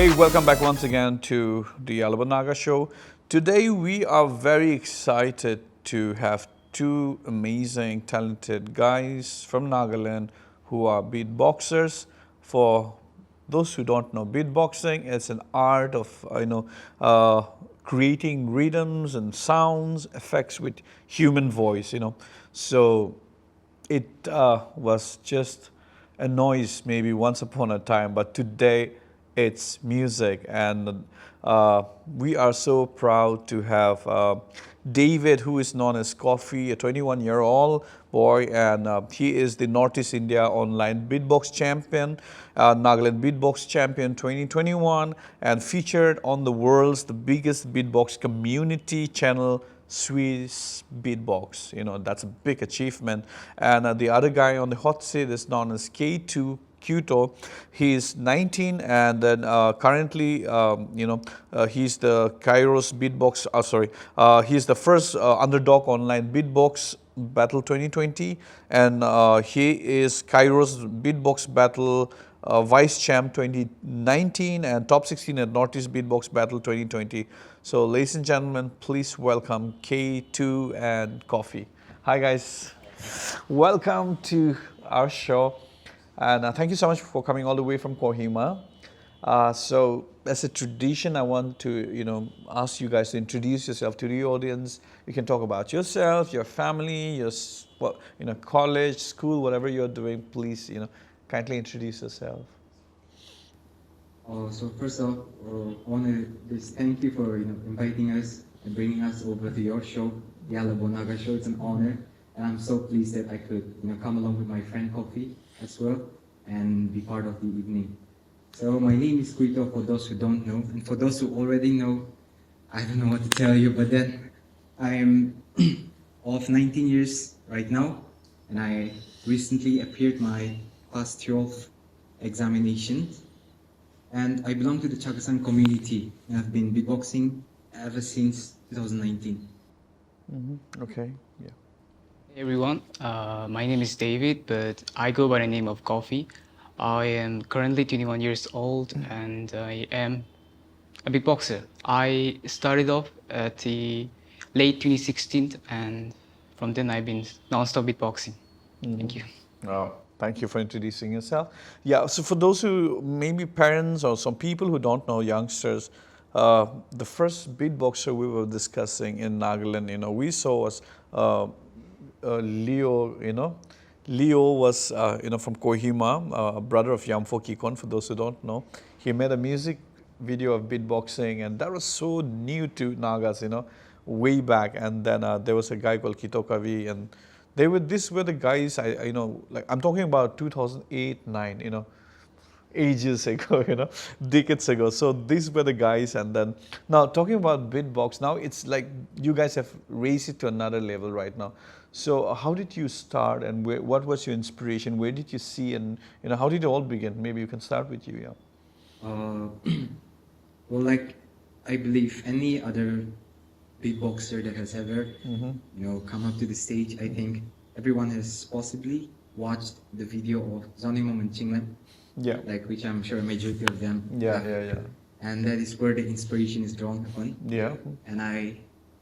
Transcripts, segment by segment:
Hey, welcome back once again to the Alobo Naga show. Today we are very excited to have two amazing, talented guys from Nagaland who are beatboxers. For those who don't know, beatboxing is an art of creating rhythms and sounds, effects with human voice. So it was just a noise maybe once upon a time, but today it's music. And we are so proud to have David, who is known as Coffee, a 21-year-old boy, and he is the Northeast India Online Beatbox Champion, Nagaland Beatbox Champion 2021, and featured on the world's the biggest beatbox community channel, Swissbeatbox. That's a big achievement. And the other guy on the hot seat is known as K2 Kuito. He is 19, and then currently, he's the Kairos Beatbox. He's the first Underdawg Online Beatbox Battle 2020, and he is Kairos Beatbox Battle Vice Champ 2019 and Top 16 at Northeast Beatbox Battle 2020. So, ladies and gentlemen, please welcome K2 and Coffee. Hi, guys. Welcome to our show. And thank you so much for coming all the way from Kohima. So, as a tradition, I want to, ask you guys to introduce yourself to the audience. You can talk about yourself, your family, your, college, school, whatever you're doing. Please, kindly introduce yourself. So first off, I want to just thank you for inviting us and bringing us over to your show, the Alobo Naga show. It's an honor, and I'm so pleased that I could come along with my friend Coffee as well and be part of the evening. So my name is Kuito, for those who don't know, and for those who already know, I don't know what to tell you, but then I am of 19 years right now, and I recently appeared my class 12 examination, and I belong to the Chagasan community, and I've been beatboxing ever since 2019. Okay, yeah. Hey everyone, my name is David, but I go by the name of Coffee. I am currently 21 years old and I am a beatboxer. I started off at the late 2016 and from then I've been non-stop beatboxing. Thank you. Oh, thank you for introducing yourself. Yeah, so for those who maybe parents or some people who don't know, youngsters, the first beatboxer we were discussing in Nagaland, we saw was Leo, Leo was, from Kohima, a brother of Yamfo Kikon, for those who don't know. He made a music video of beatboxing, and that was so new to Nagas, way back. And then there was a guy called Kito Kavi, and these were the guys, I'm talking about 2008, 9, ages ago, decades ago. So these were the guys. And then now talking about beatbox, now it's like you guys have raised it to another level right now. So how did you start, and what was your inspiration? Where did you see, and how did it all begin? Maybe you can start with you, yeah. Well, like I believe any other beatboxer that has ever come up to the stage, I think everyone has possibly watched the video of Zonimom and Chinglan. Yeah. Like, which I'm sure a majority of them Yeah. And that is where the inspiration is drawn upon. Yeah. And I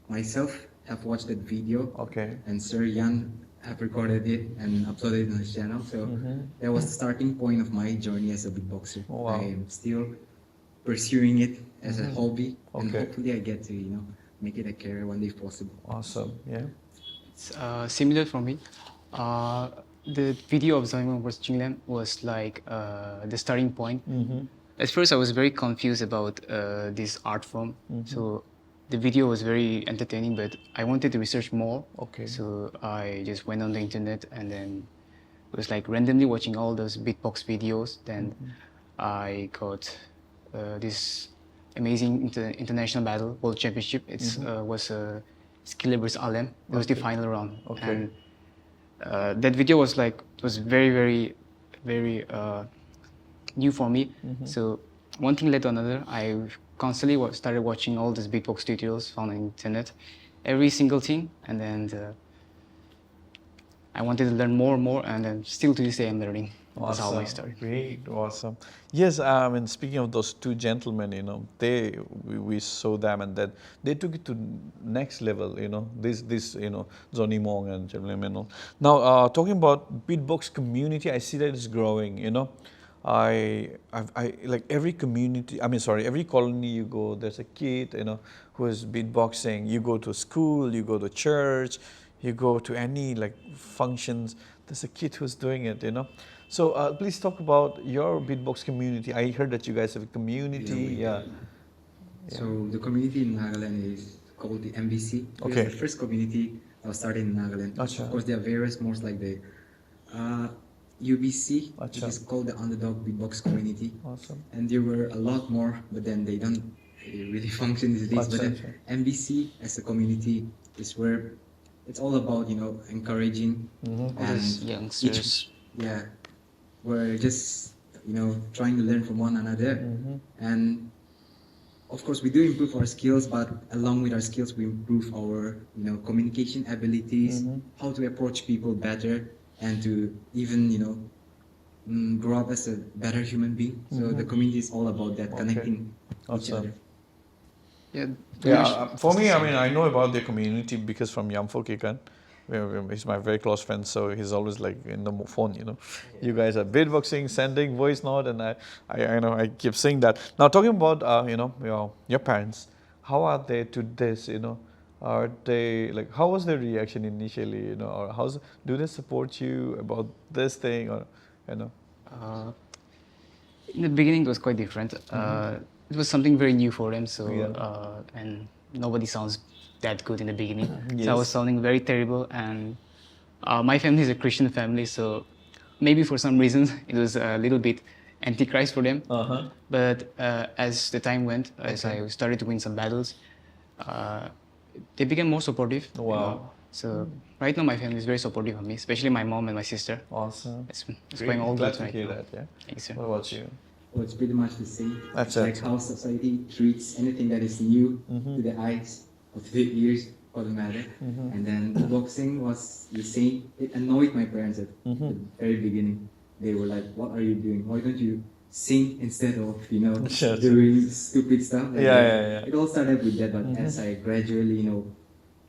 myself have watched that video. Okay. And Sir Yan have recorded it and uploaded it on his channel. So that was the starting point of my journey as a beatboxer. Oh, wow. I am still pursuing it as a hobby, and Okay. hopefully I get to make it a career one day if possible. Awesome. Yeah. It's similar for me. The video of Zoimon vs. Jinglam was like the starting point. At first I was very confused about this art form. So the video was very entertaining, but I wanted to research more. Okay. So I just went on the internet and then was like randomly watching all those beatbox videos. Then I got this amazing international battle, World Championship. It was Skiller vs. Alem. It was the final round. Okay. And that video was very, very, very new for me. So one thing led to another. I constantly started watching all these beatbox tutorials found on the internet, every single thing, and then I wanted to learn more and more, and then still to this day I'm learning. That's how I started. Great, awesome. Yes, I mean, speaking of those two gentlemen, we saw them, and then they took it to next level. This Johnny Mong and gentlemen. Now, talking about beatbox community, I see that it's growing. I like every community. I mean, sorry, every colony you go, there's a kid, who is beatboxing. You go to school, you go to church, you go to any like functions. There's a kid who's doing it. So please talk about your beatbox community. I heard that you guys have a community. Yeah. So the community in Nagaland is called the MBC. Okay. It's the first community that was started in Nagaland. Acha. Of course, there are various more like the UBC, which Acha. is called the Underdawg Beatbox Community. Awesome. And there were a lot more, but then they don't really function these days. But then Acha. MBC as a community is where it's all about encouraging All these youngsters. we're just trying to learn from one another, and of course we do improve our skills, but along with our skills we improve our communication abilities, how to approach people better, and to even grow up as a better human being. So the community is all about that, connecting each Awesome. other. Yeah. Yeah, for me, I mean, I know about the community because from Yamfo Kikan, he's my very close friend, so he's always like in the phone, You guys are beatboxing, sending voice note, and I know I keep saying that. Now talking about your parents, how are they to this? Are they like, how was their reaction initially? Or do they support you about this thing, or In the beginning, it was quite different. It was something very new for them, so Yeah. and nobody sounds that good in the beginning. Yes. So I was sounding very terrible, and my family is a Christian family, so maybe for some reason it was a little bit antichrist for them. But as the time went, as I started to win some battles, they became more supportive. Wow. So right now my family is very supportive of me, especially my mom and my sister. Awesome. It's Great. going all Glad good to right hear now. that. Yeah. Thanks, sir. What about you? Well, it's pretty much the same. That's It's it. like how society treats anything that is new to the eyes or to the ears, for the matter. And then boxing was the same. It annoyed my parents at the very beginning. They were like, "What are you doing? Why don't you sing instead of Sure. doing stupid stuff?" And Yeah. It all started with that, but as I gradually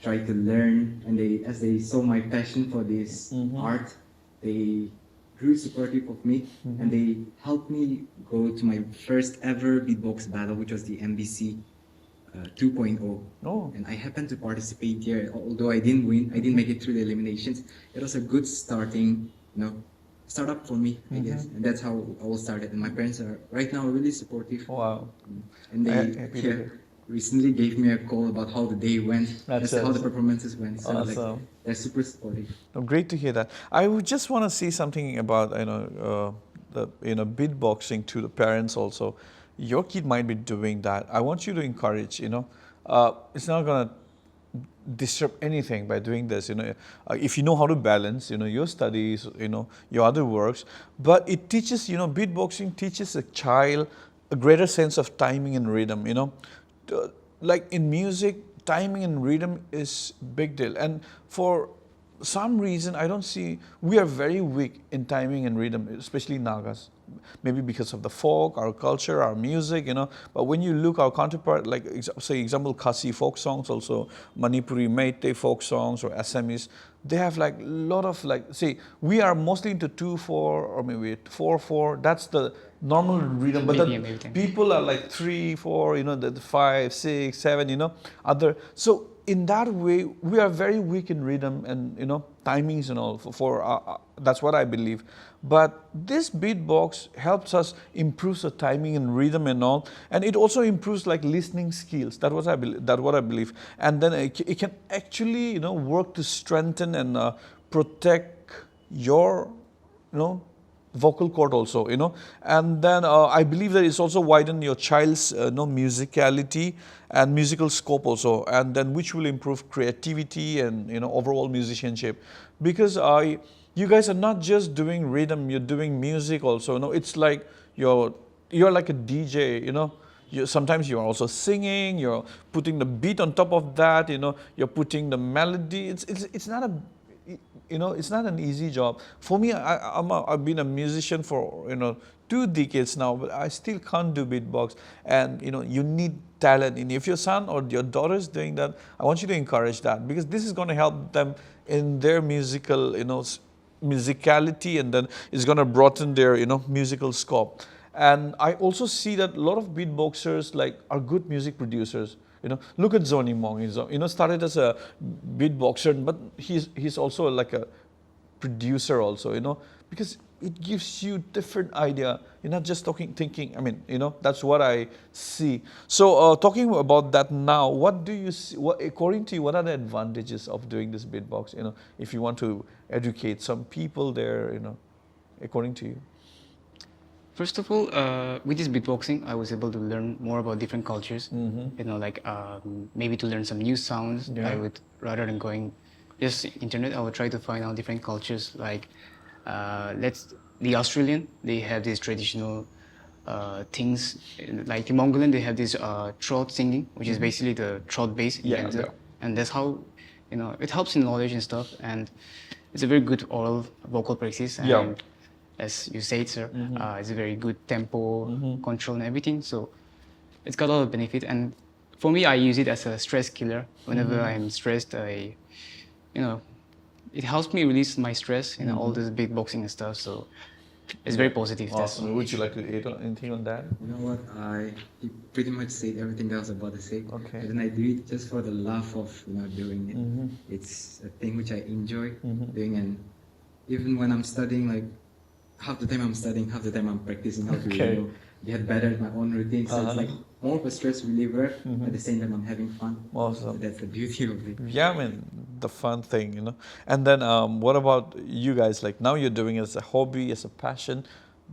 tried to learn, and as they saw my passion for this art, they grew supportive of me, and they helped me go to my first ever beatbox battle, which was the MBC 2.0. Oh. And I happened to participate here, although I didn't win, I didn't make it through the eliminations. It was a good startup for me, I guess, and that's how it all started. And my parents are right now really supportive, Wow. and Happy they to hear. recently gave me a call about how the day went, That's how the awesome. performances went. So Awesome. they're super supportive. No, great to hear that. I would just want to say something about the beatboxing to the parents also. Your kid might be doing that. I want you to encourage. It's not gonna disrupt anything by doing this. If you know how to balance, your studies, your other works, but it teaches. Beatboxing teaches a child a greater sense of timing and rhythm. Like in music, timing and rhythm is big deal, and for some reason I don't see, we are very weak in timing and rhythm, especially Nagas. Maybe because of the folk, our culture, our music, But when you look our counterpart, like say example Khasi folk songs, also Manipuri Meitei folk songs or Assamese, they have like lot of see, we are mostly into 2/4 or maybe 4/4. That's the normal rhythm, but the BPM, everything. people are like 3/4, the 5, 6, 7, other. So in that way, we are very weak in rhythm and timings and all. That's what I believe. But this beatbox helps us improve the timing and rhythm and all, and it also improves like listening skills. That's what I believe. And then it can actually work to strengthen and protect your vocal cord also, and then I believe that it's also widen your child's musicality and musical scope also, and then which will improve creativity and overall musicianship, because you guys are not just doing rhythm, you're doing music also. It's like you're like a DJ, sometimes you're also singing, you're putting the beat on top of that, you're putting the melody. It's not it's not an easy job. For me, I've been a musician for 2 decades now, but I still can't do beatbox. And you need talent. And if your son or your daughter is doing that, I want you to encourage that, because this is going to help them in their musical, musicality, and then it's going to broaden their musical scope. And I also see that a lot of beatboxers are good music producers. Look at Zoni Mong. He's started as a beatboxer, but he's also like a producer also. Because it gives you different idea. You're not just thinking. I mean, that's what I see. So talking about that now, what do you see? According to you, what are the advantages of doing this beatbox? If you want to educate some people there, according to you. First of all, with this beatboxing, I was able to learn more about different cultures. Maybe to learn some new sounds. Yeah. I would, rather than going just internet, I would try to find out different cultures. Like, the Australian, they have these traditional things. Like the Mongolian, they have this throat singing, which is basically the throat bass. Yeah, yeah. And that's how, it helps in knowledge and stuff. And it's a very good oral vocal practice. And Yeah. as you said, sir, it's a very good tempo control and everything. So it's got a lot of benefit. And for me, I use it as a stress killer. Whenever I'm stressed, it helps me release my stress, all this beatboxing and stuff. So it's very positive. Awesome. Would you like to add anything on that? You know what? He pretty much said everything that I was about to say. Okay. And I do it just for the love of doing it. It's a thing which I enjoy doing, and even when I'm studying, like half the time I'm studying, half the time I'm practicing how to get better at my own routine. So it's like more of a stress reliever. At the same time, I'm having fun. Awesome. So that's the beauty of it. Yeah, I mean, the fun thing. And then what about you guys? Like, now you're doing it as a hobby, as a passion,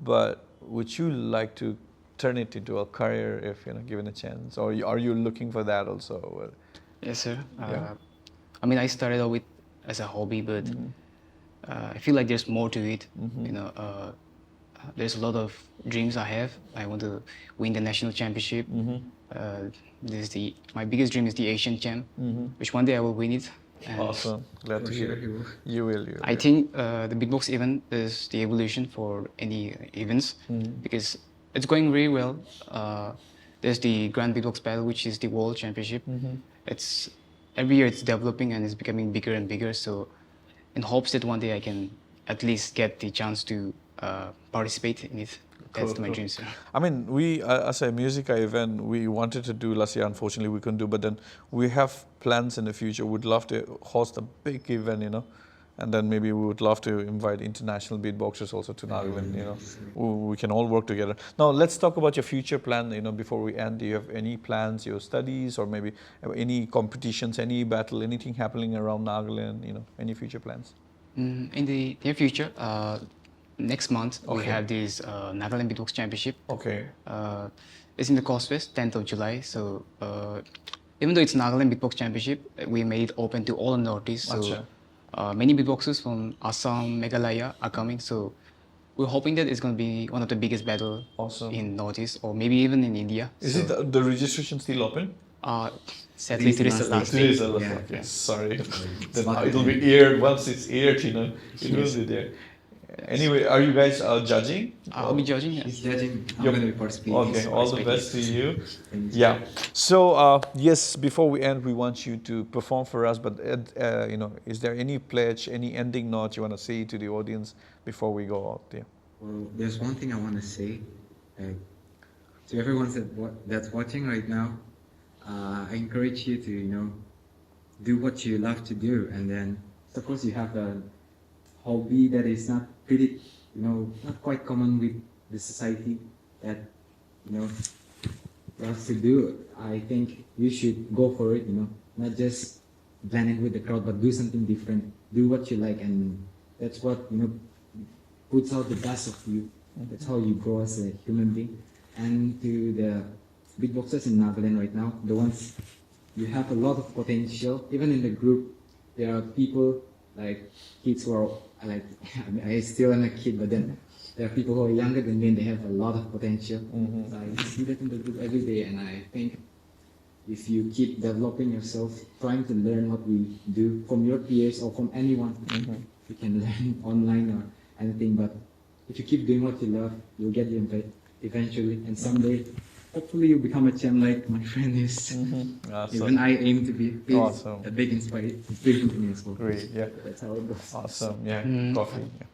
but would you like to turn it into a career if given a chance, or are you looking for that also? Yes, sir. Yeah. I started out with as a hobby, but I feel like there's more to it. There's a lot of dreams I have. I want to win the national championship. My biggest dream is the Asian champ, which one day I will win it. And Awesome. Glad to hear. You will. I think the beatbox event is the evolution for any events because it's going very well. There's the Grand Beatbox Battle, which is the world championship. It's every year it's developing and it's becoming bigger and bigger. So, in hopes that one day I can at least get the chance to participate in it. That's my dream, sir. I mean, we as a Musica event, we wanted to do last year. Unfortunately, we couldn't do. But then we have plans in the future. We'd love to host a big event, and then maybe we would love to invite international beatboxers also to Nagaland. We can all work together. Now, let's talk about your future plan. Before we end, do you have any plans, your studies, or maybe any competitions, any battle, anything happening around Nagaland? Any future plans? In the near future, next month we have this Nagaland Beatbox Championship. Okay. It's in the Causewest, 10th of July. So even though it's Nagaland Beatbox Championship, we made it open to all the Northeast. So many beatboxers from Assam, Meghalaya are coming. So we're hoping that it's going to be one of the biggest battles in Northeast, or maybe even in India. Is it the registration still open? Sadly, today is the last Today day. is the last day. Sorry. Then it will be aired. Once it's aired, it will be there. Anyway, are you guys judging? I'll be judging. He's judging. I'm going to be participating. Okay, all the best to you. Yeah. So yes, before we end, we want you to perform for us. But is there any pledge, any ending note you want to say to the audience before we go out there? Well, there's one thing I want to say to everyone that's watching right now. I encourage you to do what you love to do, and then suppose you have a hobby that is not not quite common with the society that loves to do. I think you should go for it. Not just blend in with the crowd, but do something different. Do what you like, and that's what puts out the best of you. That's how you grow as a human being. And to the beatboxers in Nagaland right now, the ones you have a lot of potential. Even in the group, there are people like kids who are like I still am a kid, but then there are people who are younger than me and they have a lot of potential. So I see that in the group every day, and I think if you keep developing yourself, trying to learn what we do from your peers or from anyone, you can learn online or anything. But if you keep doing what you love, you'll get the eventually, and someday, hopefully, you'll become a champ like my friend is. Awesome. Even I aim to be. He's Awesome. a big inspiration to me as well. Great, yeah. That's how it goes. Awesome, yeah. Coffee. Yeah.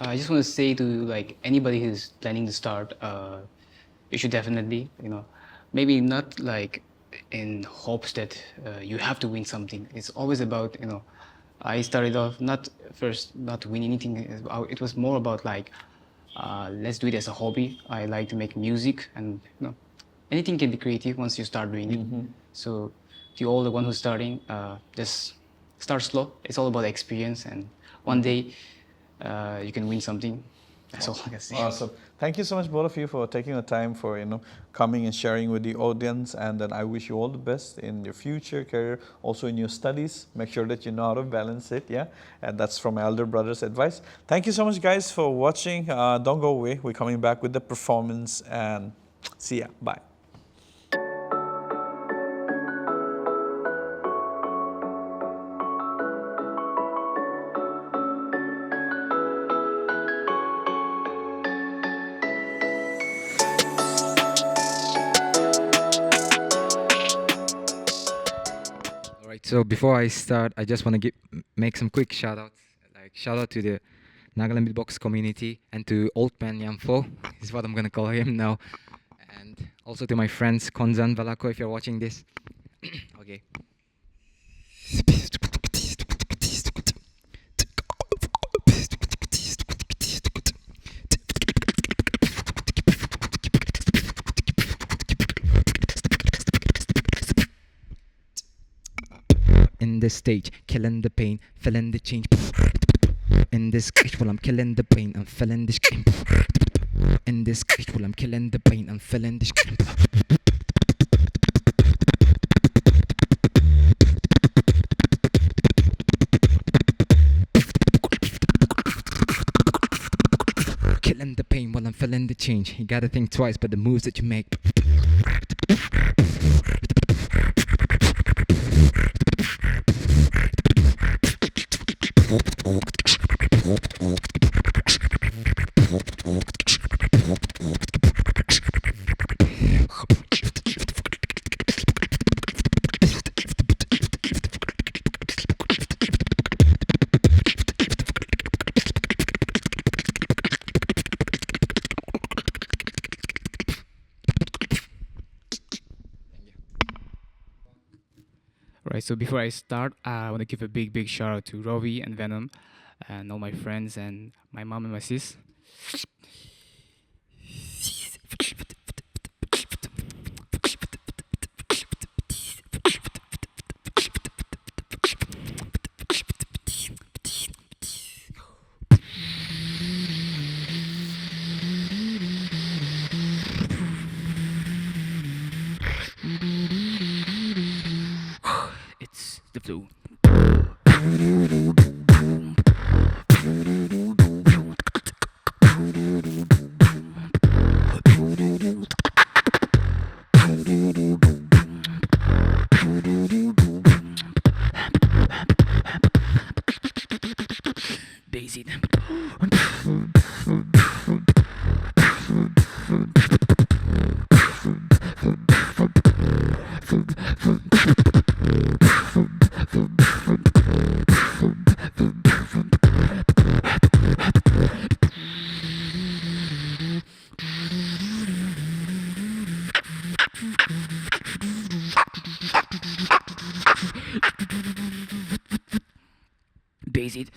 I just want to say to like anybody who's planning to start, you should definitely, maybe not like in hopes that you have to win something. It's always about, I started off not to win anything. It was more about like, let's do it as a hobby. I like to make music, and anything can be creative once you start doing it. So to all the one who's starting, just start slow. It's all about experience, and one day you can win something. That's all I can say. Awesome. Thank you so much, both of you, for taking the time for coming and sharing with the audience. And then I wish you all the best in your future career, also in your studies. Make sure that you know how to balance it. Yeah, and that's from my elder brother's advice. Thank you so much, guys, for watching. Don't go away. We're coming back with the performance, and see ya. Bye. Alright, so before I start, I just want to make some quick shout outs. Like shout out to the Nagaland beatbox community and to Old Man Yamfo, is what I'm gonna call him now. And also to my friends Konzan Valako, if you're watching this. Okay. In this stage, killing the pain, feeling the change. In this cage, while I'm killing the pain, I'm feeling this game. In this cage, while I'm killing the pain, I'm feeling this game. Killing the pain while I'm feeling the change. You gotta think twice, but the moves that you make. Right, so before I start, I want to give a big shout out to Rovi and Venom and all my friends and my mom and my sis. It's the flow. Bass it. Bass it.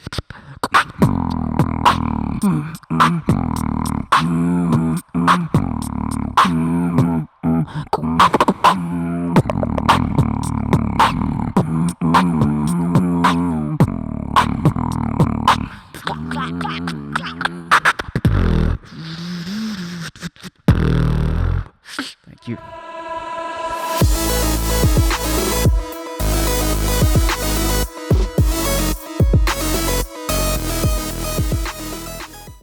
Thank you.